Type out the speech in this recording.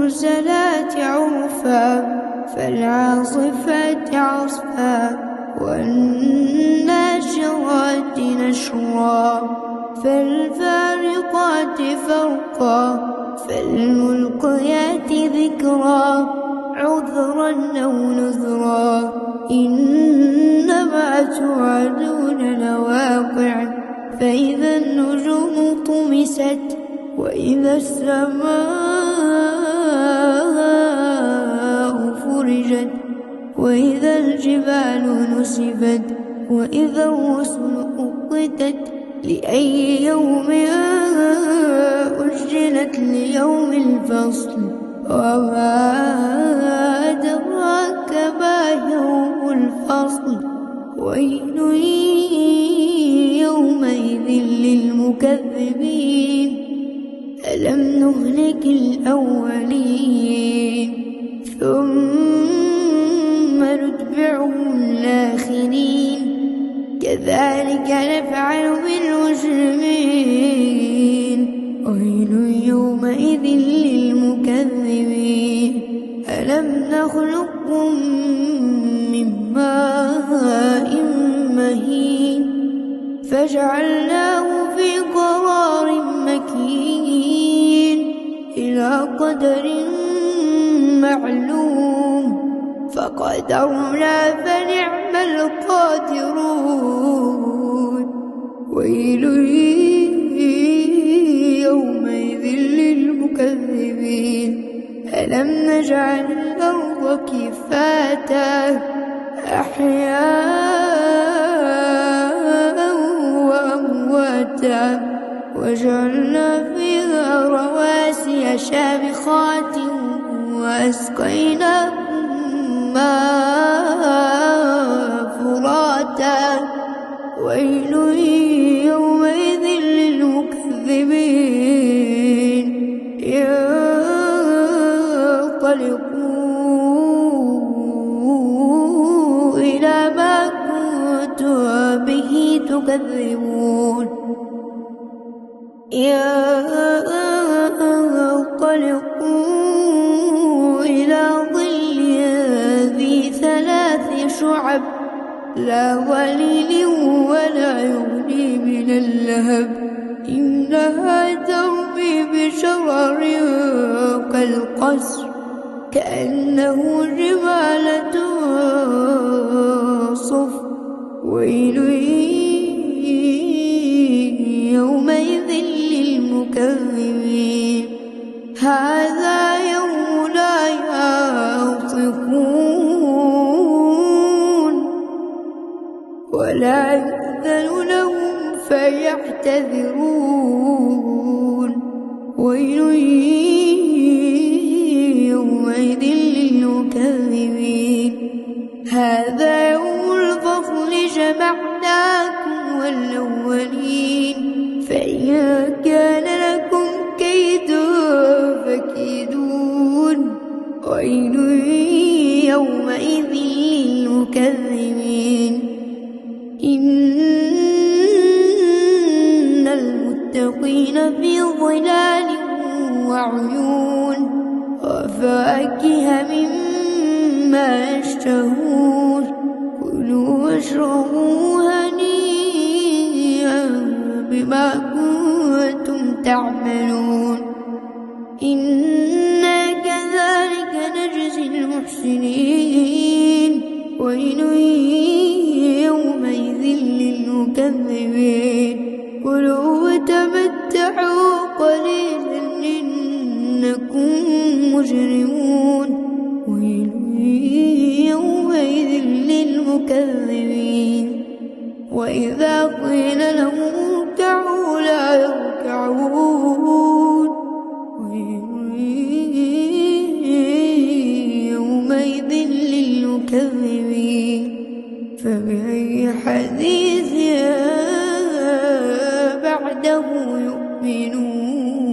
فالمرسلات عرفا فالعاصفات عصفا والناشرات نشرا فالفارقات فرقا فالملقيات ذكرا عذرا أو نذرا إنما توعدون لواقع فإذا النجوم طمست وإذا السماء فرجت وإذا الجبال نسفت وإذا الرسل أقتت لأي يوم أجلت ليوم الفصل وما أدراك ما يوم الفصل ويل يومئذ للمكذبين ألم نهلك الأولين ثم نتبعهم الآخرين كذلك نفعل بالمجرمين ويل يومئذ للمكذبين ألم نخلقكم من ماء مهين فجعلناه في قرار مكين إلى قدر معلوم فقدرنا فنعم القادرون ويل يومئذ للمكذبين ألم نجعل الأرض كفاتا أحياء وأمواتا وجعلنا فيها رواسي شامخات وأسقيناكم ماء فراتا ويل يومئذ للمكذبين انطلقوا إلى ما كنتم به تكذبون انطلقوا إلى ظل ذي ثلاث شعب لا ظليل ولا يغني من اللهب إنها ترمي بشرر كالقصر كأنه جمالة صفر ويل يومئذ للمكذبين هذا يوم لا ينطقون ولا يؤذن لهم فيعتذرون ويل يومئذ للمكذبين هذا يوم الفصل جمعناكم والأولين فإن كان لكم كيد فكيدون ويل يومئذ للمكذبين إن المتقين في ظلال وعيون وفواكه مما يشتهون كلوا واشربوا هنيئا بما كنتم تعملون إنا كذلك نجزي المحسنين ويل يومئذ للمكذبين كلوا وتمتعوا قليلا إنكم مجرمون ويل يومئذ للمكذبين وإذا قيل لهم اركعوا لا يركعون ويل يومئذ للمكذبين فبأي حديث بعده يؤمنون